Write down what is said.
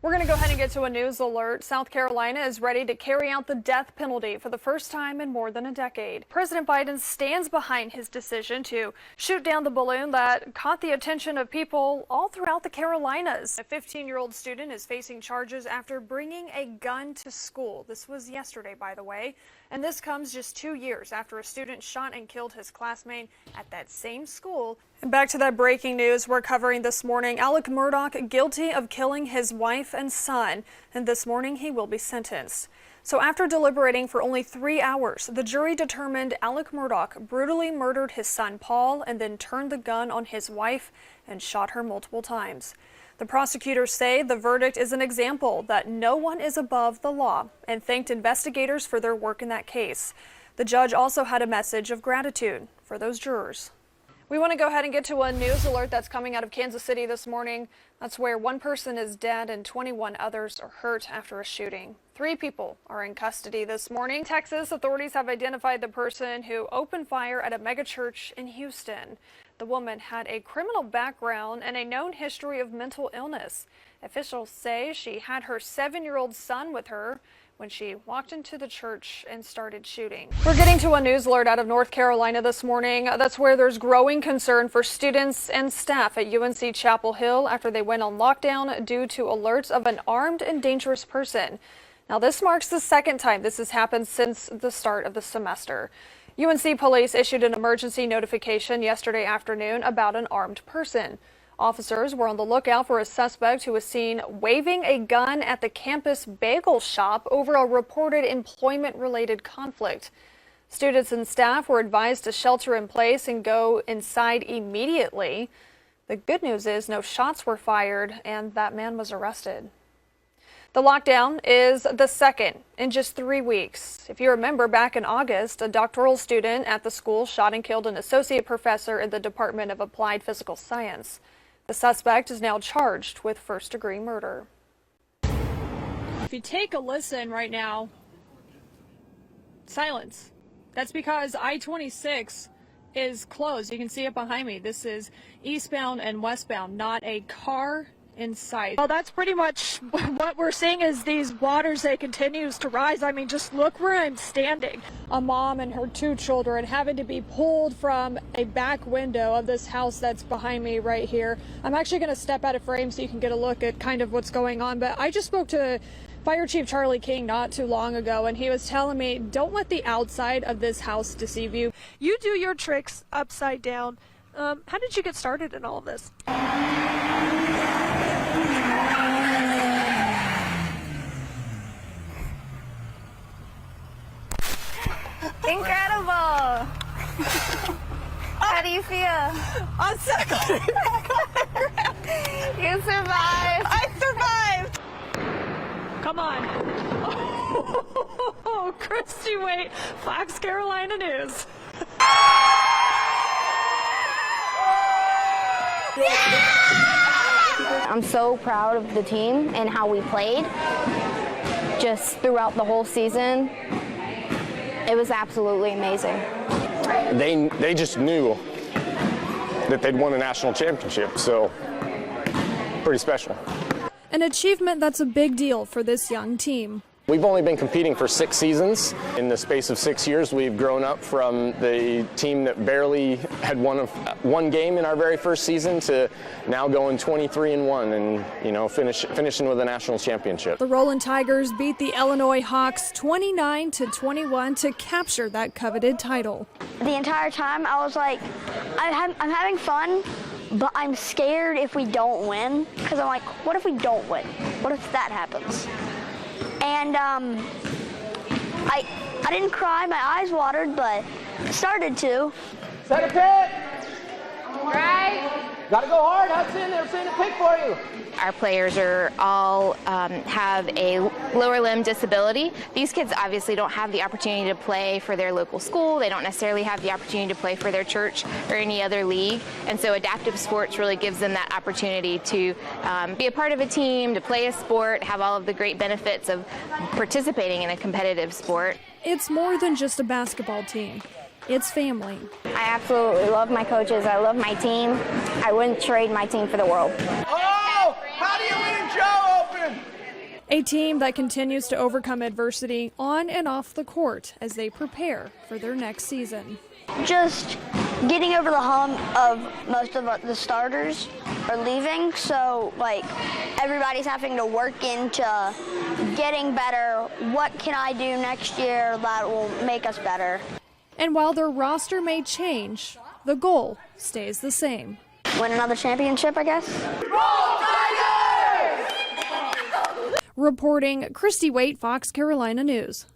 We're going to go ahead and get to a news alert. South Carolina is ready to carry out the death penalty for the first time in more than a decade. President Biden stands behind his decision to shoot down the balloon that caught the attention of people all throughout the Carolinas. A 15-year-old student is facing charges after bringing a gun to school. This was yesterday, by the way. And this comes just 2 years after a student shot and killed his classmate at that same school. And back to that breaking news we're covering this morning. Alec Murdaugh guilty of killing his wife and son. And this morning he will be sentenced. So after deliberating for only 3 hours, the jury determined Alec Murdaugh brutally murdered his son Paul and then turned the gun on his wife and shot her multiple times. The prosecutors say the verdict is an example that no one is above the law and thanked investigators for their work in that case. The judge also had a message of gratitude for those jurors. We want to go ahead and get to a news alert that's coming out of Kansas City this morning. That's where one person is dead and 21 others are hurt after a shooting. 3 people are in custody this morning. Texas authorities have identified the person who opened fire at a megachurch in Houston. The woman had a criminal background and a known history of mental illness. Officials say she had her 7-year-old son with her when she walked into the church and started shooting. We're getting to a news alert out of North Carolina this morning. That's where there's growing concern for students and staff at UNC Chapel Hill after they went on lockdown due to alerts of an armed and dangerous person. Now, this marks the second time this has happened since the start of the semester. UNC police issued an emergency notification yesterday afternoon about an armed person. Officers were on the lookout for a suspect who was seen waving a gun at the campus bagel shop over a reported employment-related conflict. Students and staff were advised to shelter in place and go inside immediately. The good news is no shots were fired and that man was arrested. The lockdown is the second in just 3 weeks. If you remember, back in August, a doctoral student at the school shot and killed an associate professor in the Department of Applied Physical Science. The suspect is now charged with first-degree murder. If you take a listen right now, silence. That's because I-26 is closed. You can see it behind me. This is eastbound and westbound, not a car in sight. Well, that's pretty much what we're seeing is these waters, they continues to rise. I mean, just look where I'm standing. A mom and her 2 children having to be pulled from a back window of this house that's behind me right here. I'm actually going to step out of frame so you can get a look at kind of what's going on. But I just spoke to Fire Chief Charlie King not too long ago, and he was telling me, don't let the outside of this house deceive you. You do your tricks upside down. How did you get started in all of this? Incredible! How do you feel? I'm so glad. You survived! I survived! Come on. Oh, Christy Waite, Fox Carolina News. I'm so proud of the team and how we played just throughout the whole season. It was absolutely amazing. They just knew that they'd won a national championship, so pretty special. An achievement that's a big deal for this young team. We've only been competing for 6 seasons. In the space of 6 years, we've grown up from the team that barely had won one game in our very first season to now going 23-1 and, you know, finishing with a national championship. The Roland Tigers beat the Illinois Hawks 29-21 to capture that coveted title. The entire time I was like, I'm having fun, but I'm scared if we don't win, because I'm like, what if we don't win? What if that happens? And I didn't cry, my eyes watered, but started to. Set a pick! Right? Gotta go hard, Hudson, they're saying a pick for you. Our players are all have a lower limb disability. These kids obviously don't have the opportunity to play for their local school. They don't necessarily have the opportunity to play for their church or any other league. And so adaptive sports really gives them that opportunity to be a part of a team, to play a sport, have all of the great benefits of participating in a competitive sport. It's more than just a basketball team. It's family. I absolutely love my coaches. I love my team. I wouldn't trade my team for the world. Oh! How do you win Joe Open? A team that continues to overcome adversity on and off the court as they prepare for their next season. Just getting over the hump of most of the starters are leaving, so like everybody's having to work into getting better. What can I do next year that will make us better? And while their roster may change, the goal stays the same. Win another championship, I guess. Reporting, Christy Waite, Fox Carolina News.